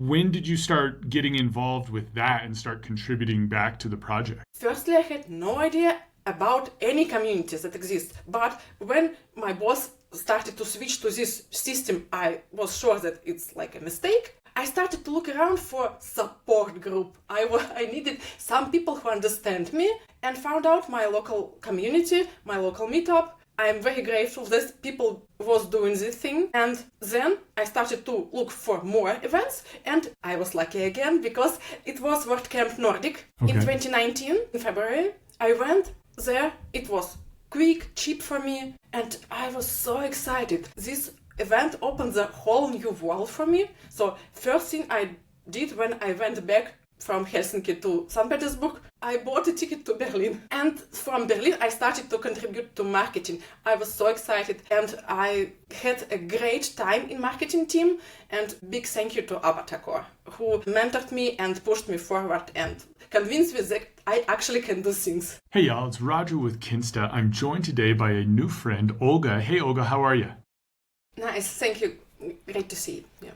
When did you start getting involved with that and start contributing back to the project? Firstly, I had no idea about any communities that exist. But when my boss started to switch to this system, I was sure that it's like a mistake. I started to look around for support group. I needed some people who understand me, and found out my local community, my local meetup. I'm very grateful that people was doing this thing. And then I started to look for more events, and I was lucky again because it was WordCamp Nordic in 2019, in February. I went there. It was quick, cheap for me, and I was so excited. This event opened a whole new world for me. So first thing I did when I went back from Helsinki to St. Petersburg, I bought a ticket to Berlin. And from Berlin, I started to contribute to marketing. I was so excited, and I had a great time in marketing team. And big thank you to Abatakor, who mentored me and pushed me forward and convinced me that I actually can do things. Hey y'all, it's Roger with Kinsta. I'm joined today by a new friend, Olga. Hey Olga, how are you? Nice, thank you. Great to see you. Yeah.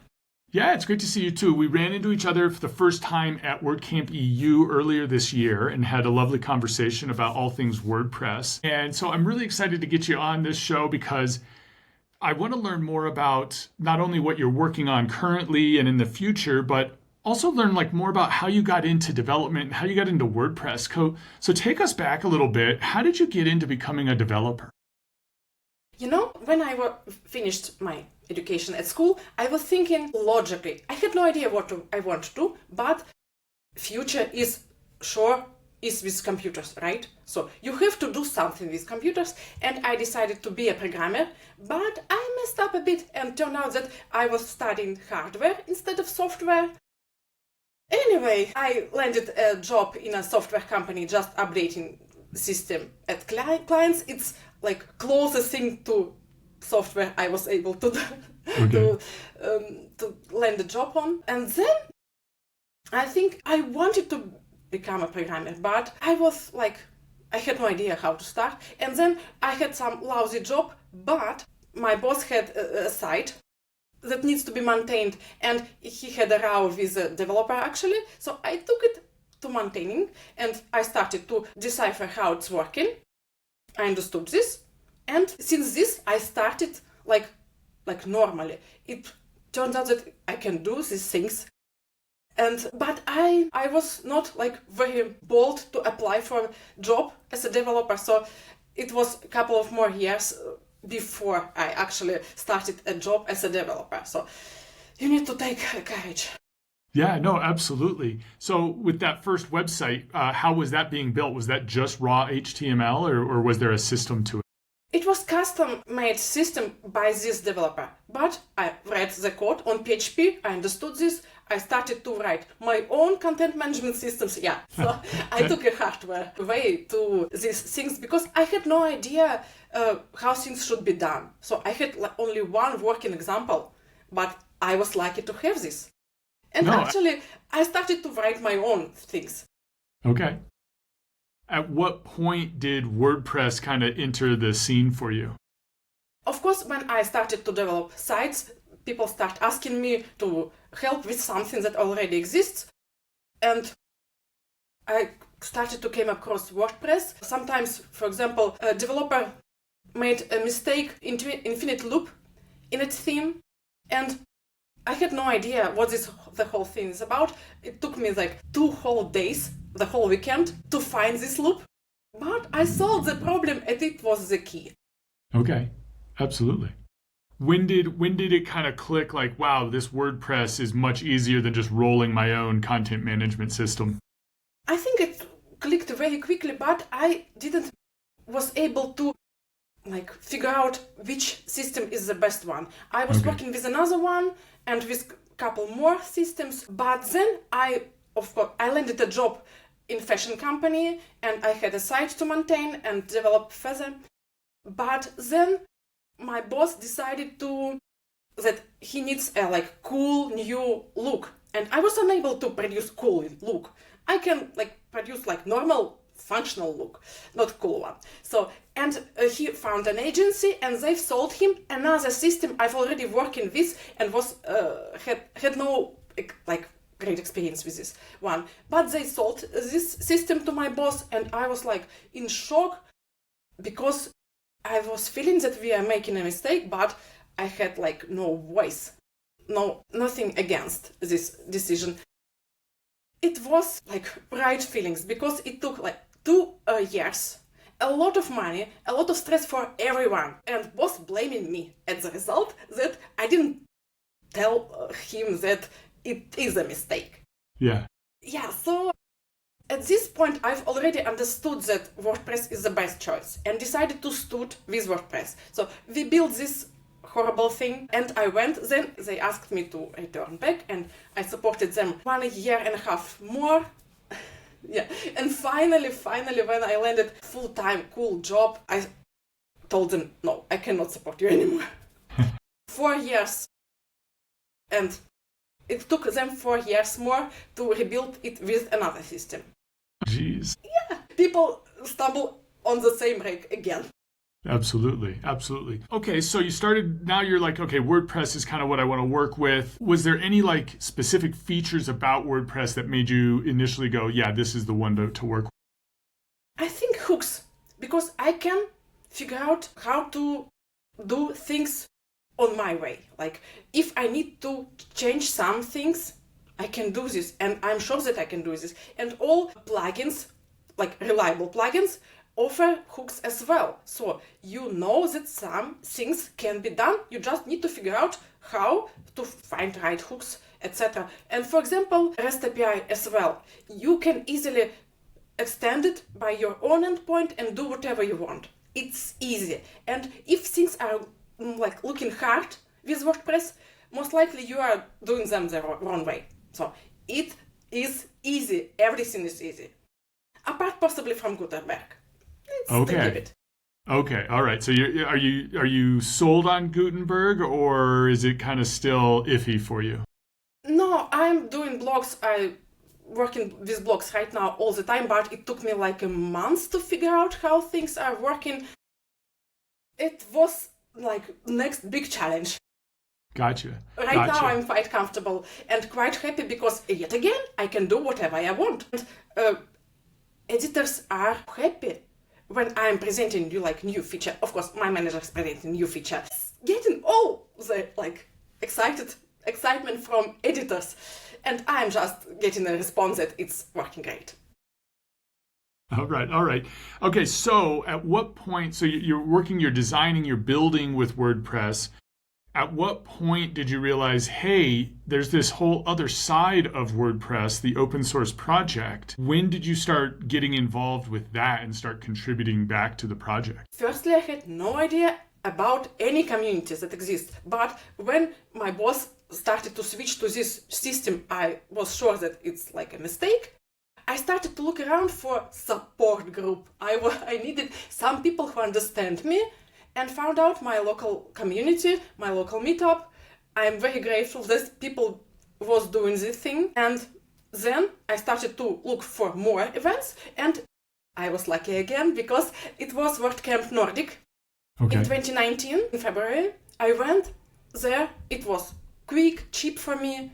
Yeah, it's great to see you too. We ran into each other for the first time at WordCamp EU earlier this year and had a lovely conversation about all things WordPress. And so I'm really excited to get you on this show because I want to learn more about not only what you're working on currently and in the future, but also learn more about how you got into development and how you got into WordPress. So take us back a little bit. How did you get into becoming a developer? You know, when I finished my education at school, I was thinking logically. I had no idea what I want to do, but future is with computers, right? So you have to do something with computers, and I decided to be a programmer, but I messed up a bit and turned out that I was studying hardware instead of software. Anyway, I landed a job in a software company just updating system at clients. It's like closest thing to software I was able to do, to land a job on. And then I think I wanted to become a programmer, but I had no idea how to start. And then I had some lousy job, but my boss had a site that needs to be maintained, and he had a row with a developer actually. So I took it to maintaining, and I started to decipher how it's working. I understood this, and since this I started like normally. It turned out that I can do these things, but I was not very bold to apply for a job as a developer. So it was a couple of more years before I actually started a job as a developer. So you need to take courage. Yeah, no, absolutely. So with that first website, how was that being built? Was that just raw HTML or was there a system to it? It was custom-made system by this developer, but I read the code on PHP, I understood this, I started to write my own content management systems. Yeah, so I took a hardware way to these things because I had no idea how things should be done. So I had only one working example, but I was lucky to have this. And actually, I started to write my own things. Okay. At what point did WordPress kind of enter the scene for you? Of course, when I started to develop sites, people start asking me to help with something that already exists. And I started to come across WordPress. Sometimes, for example, a developer made a mistake into infinite loop in its theme, and I had no idea what the whole thing is about. It took me 2 whole days, the whole weekend, to find this loop. But I solved the problem, and it was the key. Okay, absolutely. When did it kind of click wow, this WordPress is much easier than just rolling my own content management system? I think it clicked very quickly, but I was able to figure out which system is the best one. I was working with another one and with a couple more systems, but then I landed a job in fashion company, and I had a site to maintain and develop further. But then my boss decided that he needs a cool new look, and I was unable to produce cool look. I can produce normal functional look, not cool one. So he found an agency, and they've sold him another system I've already working with and was had no like great experience with this one. But they sold this system to my boss, and I was like in shock because I was feeling that we are making a mistake, but I had like no voice, nothing against this decision. It was like right feelings because it took like 2 years, a lot of money, a lot of stress for everyone, and boss blaming me as a result that I didn't tell him that it is a mistake. Yeah. Yeah, so at this point I've already understood that WordPress is the best choice and decided to start with WordPress. So we built this horrible thing and I went, then they asked me to return back and I supported them 1.5 years more. Yeah, and finally when I landed full-time cool job, I told them, no, I cannot support you anymore. 4 years. And it took them 4 years more to rebuild it with another system. Jeez. Yeah, people stumble on the same wreck again. Absolutely. Okay, so now you're like, okay, WordPress is kind of what I want to work with. Was there any like specific features about WordPress that made you initially go, yeah, this is the one to work with? I think hooks, because I can figure out how to do things on my way. Like if I need to change some things, I can do this, and I'm sure that I can do this. And all plugins, like reliable plugins, offer hooks as well. So you know that some things can be done. You just need to figure out how to find right hooks, etc. And for example, REST API as well. You can easily extend it by your own endpoint and do whatever you want. It's easy. And if things are like looking hard with WordPress, most likely you are doing them the wrong way. So it is easy. Everything is easy. Apart possibly from Gutenberg. Okay. Okay. All right. So are you sold on Gutenberg, or is it kind of still iffy for you? No, I'm doing blogs. I'm working with blogs right now all the time, but it took me like a month to figure out how things are working. It was like next big challenge. Gotcha. Right now I'm quite comfortable and quite happy because yet again I can do whatever I want. And, editors are happy when I'm presenting you like new feature. Of course, my manager is presenting new feature, getting all the like excitement from editors, and I'm just getting a response that it's working great. All right. Okay, so at what point, so you're designing, you're building with WordPress. At what point did you realize, hey, there's this whole other side of WordPress, the open source project? When did you start getting involved with that and start contributing back to the project? Firstly, I had no idea about any communities that exist. But when my boss started to switch to this system, I was sure that it's like a mistake. I started to look around for support group. I needed some people who understand me, and found out my local community, my local meetup. I'm very grateful that people was doing this thing. And then I started to look for more events, and I was lucky again because it was WordCamp Nordic in 2019, in February. I went there. It was quick, cheap for me,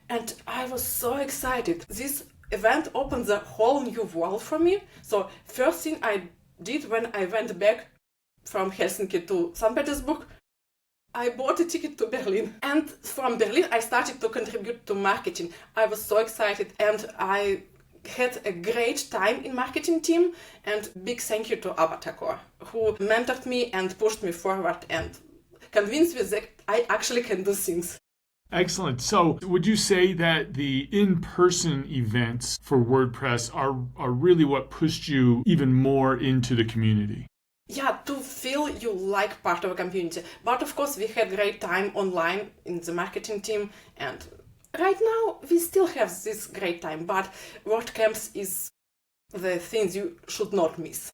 and I was so excited. This event opened the whole new world for me. So first thing I did when I went back from Helsinki to St. Petersburg, I bought a ticket to Berlin. And from Berlin, I started to contribute to marketing. I was so excited, and I had a great time in marketing team. And big thank you to Avatar, who mentored me and pushed me forward and convinced me that I actually can do things. Excellent. So would you say that the in-person events for WordPress are really what pushed you even more into the community? Yeah, to feel you like part of a community. But of course, we had great time online in the marketing team. And right now, we still have this great time. But WordCamps is the things you should not miss.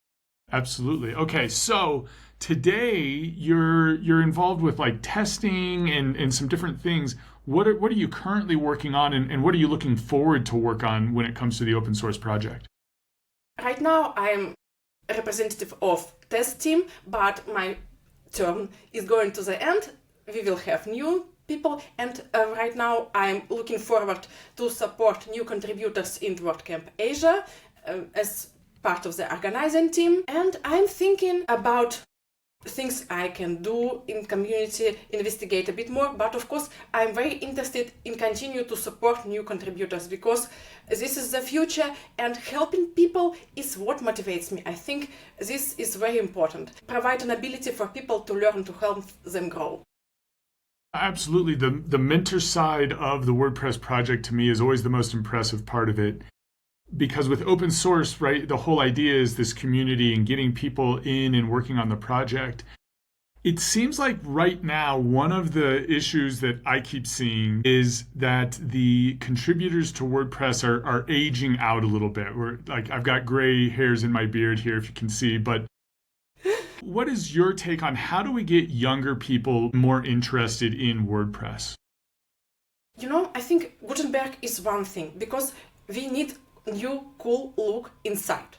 Absolutely. Okay, so today you're involved with like testing and some different things. What are you currently working on, and what are you looking forward to work on when it comes to the open source project? Right now, I'm a representative of test team, but my term is going to the end. We will have new people, and right now I'm looking forward to support new contributors in WordCamp Asia as part of the organizing team, and I'm thinking about things I can do in community, investigate a bit more, but of course I'm very interested in continue to support new contributors because this is the future and helping people is what motivates me. I think this is very important. Provide an ability for people to learn to help them grow. Absolutely. The mentor side of the WordPress project to me is always the most impressive part of it. Because with open source, right, the whole idea is this community and getting people in and working on the project. It seems like right now, one of the issues that I keep seeing is that the contributors to WordPress are aging out a little bit. I've got gray hairs in my beard here, if you can see, but what is your take on how do we get younger people more interested in WordPress? I think Gutenberg is one thing because we need new cool look inside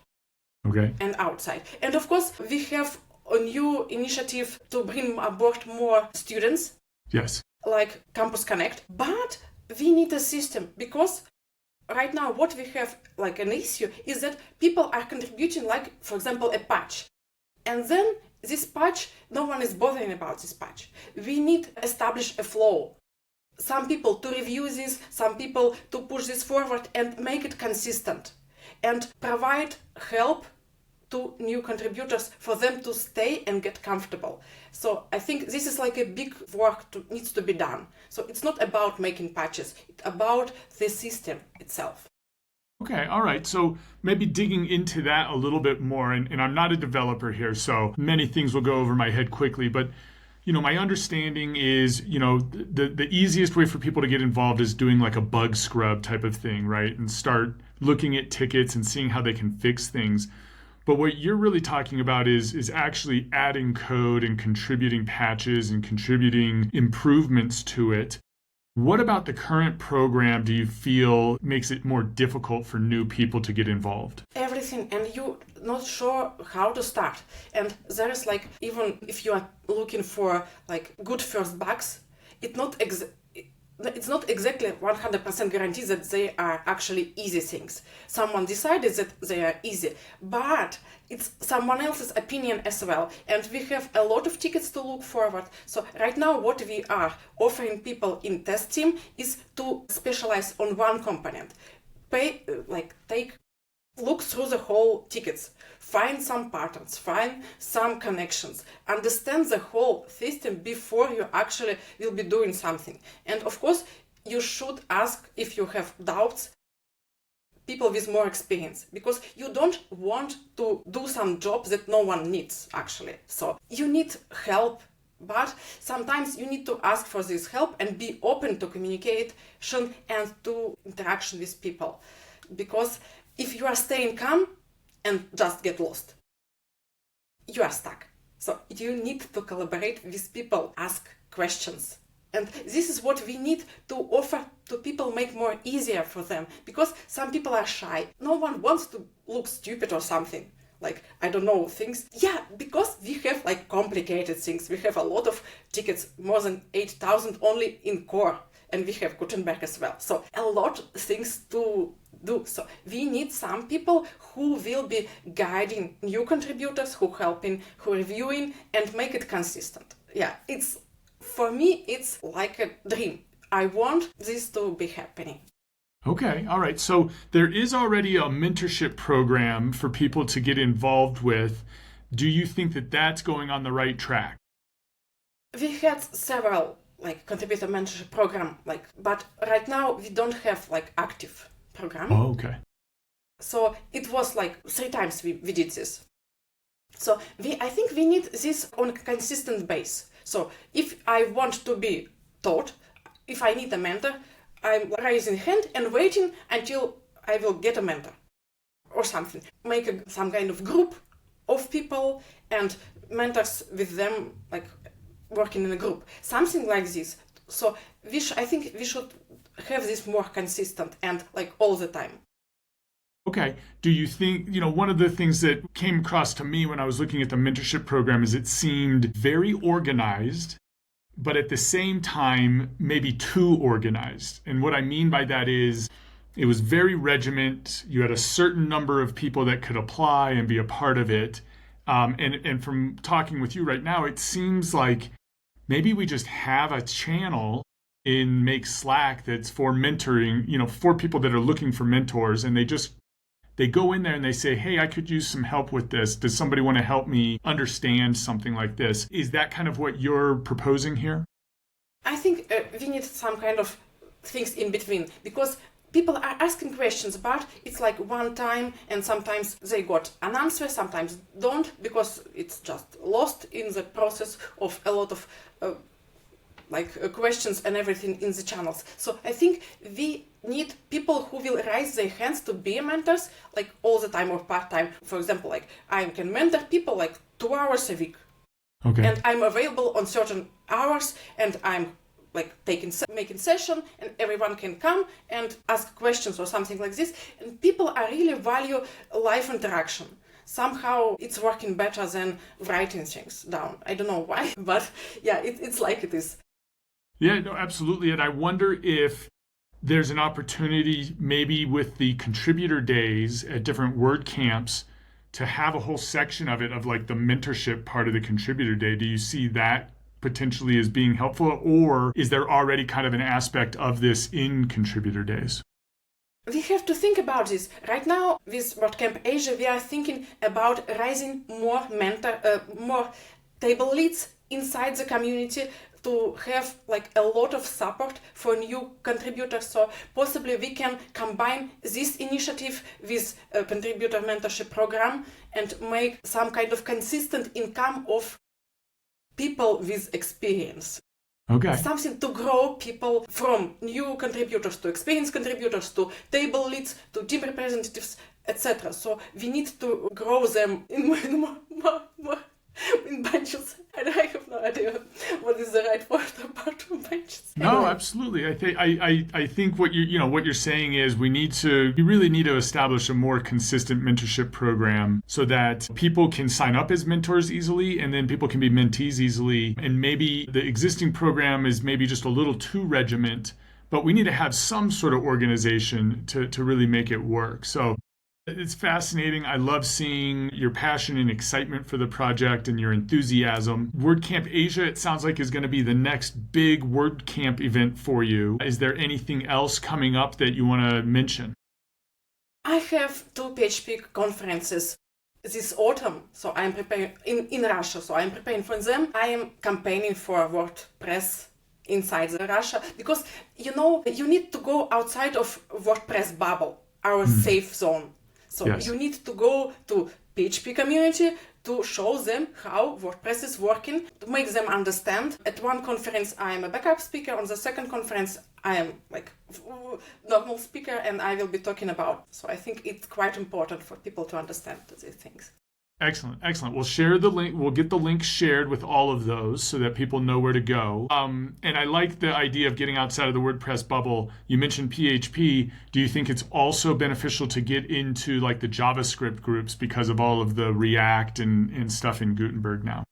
and outside. And of course, we have a new initiative to bring aboard more students. Yes. Like Campus Connect. But we need a system because right now what we have like an issue is that people are contributing like, for example, a patch. And then this patch, no one is bothering about this patch. We need to establish a flow. Some people to review this, some people to push this forward and make it consistent and provide help to new contributors for them to stay and get comfortable. So I think this is like a big work needs to be done. So it's not about making patches, it's about the system itself. Okay, all right. So maybe digging into that a little bit more, and I'm not a developer here, so many things will go over my head quickly, but my understanding is, the easiest way for people to get involved is doing like a bug scrub type of thing, right? And start looking at tickets and seeing how they can fix things. But what you're really talking about is actually adding code and contributing patches and contributing improvements to it. What about the current program do you feel makes it more difficult for new people to get involved? Everything, and you're not sure how to start. And there is like, even if you are looking for like good first bugs, it's not exactly 100% guarantee that they are actually easy things. Someone decided that they are easy, but it's someone else's opinion as well. And we have a lot of tickets to look forward. So right now what we are offering people in test team is to specialize on one component. Look through the whole tickets, find some patterns, find some connections, understand the whole system before you actually will be doing something. And of course, you should ask if you have doubts, people with more experience, because you don't want to do some jobs that no one needs actually. So you need help, but sometimes you need to ask for this help and be open to communication and to interaction with people. Because if you are staying calm and just get lost, you are stuck. So you need to collaborate with people, ask questions. And this is what we need to offer to people, make more easier for them. Because some people are shy. No one wants to look stupid or something. Like, I don't know, things. Yeah, because we have like complicated things. We have a lot of tickets, more than 8,000 only in core. And we have Gutenberg as well. So a lot of things to do. So we need some people who will be guiding new contributors, who helping, who reviewing, and make it consistent. Yeah, for me, it's like a dream. I want this to be happening. Okay, all right. So there is already a mentorship program for people to get involved with. Do you think that that's going on the right track? We had several contributor mentorship program, but right now we don't have active program. Oh, okay. So it was 3 times we did this. So I think we need this on a consistent base. So if I want to be taught, if I need a mentor, I'm raising hand and waiting until I will get a mentor or something. Make some kind of group of people and mentors with them, working in a group, something like this. So I think we should have this more consistent and all the time. Okay. Do you think, one of the things that came across to me when I was looking at the mentorship program is it seemed very organized, but at the same time, maybe too organized. And what I mean by that is it was very regiment. You had a certain number of people that could apply and be a part of it. And from talking with you right now, it seems like maybe we just have a channel in Make Slack that's for mentoring, for people that are looking for mentors, and they go in there and they say, hey, I could use some help with this. Does somebody want to help me understand something like this? Is that kind of what you're proposing here? I think we need some kind of things in between, because people are asking questions, but it's like one time, and sometimes they got an answer, sometimes don't, because it's just lost in the process of a lot of questions and everything in the channels. So I think we need people who will raise their hands to be mentors, like all the time or part-time. For example, like I can mentor people like 2 hours a week. Okay. And I'm available on certain hours, and I'm like making session, and everyone can come and ask questions or something like this. And people are really value live interaction. Somehow it's working better than writing things down. I don't know why, but yeah, it's like it is. Yeah, no, absolutely. And I wonder if there's an opportunity maybe with the contributor days at different WordCamps to have a whole section of it of like the mentorship part of the contributor day. Do you see that potentially as being helpful, or is there already kind of an aspect of this in contributor days? We have to think about this. Right now, with WordCamp Asia, we are thinking about raising more table leads inside the community to have like a lot of support for new contributors. So possibly we can combine this initiative with a contributor mentorship program and make some kind of consistent income of people with experience. Okay. Something to grow people from new contributors to experienced contributors to table leads to team representatives, etc. So we need to grow them in more in bunches. And I have no idea what is the right word about bunches. No, absolutely. I think what you're saying is we really need to establish a more consistent mentorship program so that people can sign up as mentors easily, and then people can be mentees easily. And maybe the existing program is maybe just a little too regiment, but we need to have some sort of organization to really make it work. So it's fascinating. I love seeing your passion and excitement for the project and your enthusiasm. WordCamp Asia, it sounds like, is going to be the next big WordCamp event for you. Is there anything else coming up that you want to mention? I have 2 PHP conferences this autumn, so I'm preparing in Russia. So I'm preparing for them. I am campaigning for WordPress inside Russia, because you need to go outside of WordPress bubble, our safe zone. So yes. You need to go to PHP community to show them how WordPress is working, to make them understand. At one conference, I am a backup speaker. On the second conference, I am like normal speaker, and I will be talking about. So I think it's quite important for people to understand these things. Excellent. We'll share the link. We'll get the link shared with all of those so that people know where to go. And I like the idea of getting outside of the WordPress bubble. You mentioned PHP. Do you think it's also beneficial to get into like the JavaScript groups because of all of the React and stuff in Gutenberg now?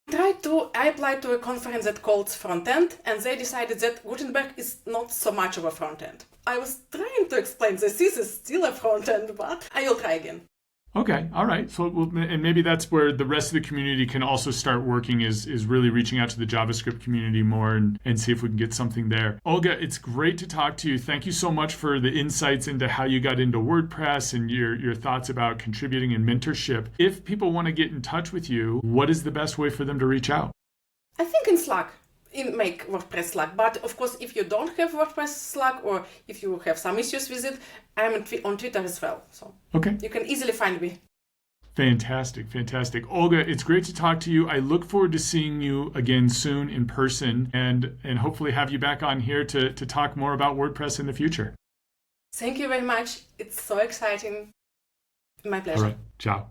I applied to a conference that called Frontend, and they decided that Gutenberg is not so much of a frontend. I was trying to explain this is still a frontend, but I will try again. Okay, all right. So, and maybe that's where the rest of the community can also start working is really reaching out to the JavaScript community more and see if we can get something there. Olga, it's great to talk to you. Thank you so much for the insights into how you got into WordPress and your thoughts about contributing and mentorship. If people want to get in touch with you, what is the best way for them to reach out? I think in Slack. Make WordPress Slack. But of course, if you don't have WordPress Slack, or if you have some issues with it, I'm on Twitter as well. So okay, you can easily find me. Fantastic. Olga, it's great to talk to you. I look forward to seeing you again soon in person and hopefully have you back on here to talk more about WordPress in the future. Thank you very much. It's so exciting. My pleasure. All right. Ciao.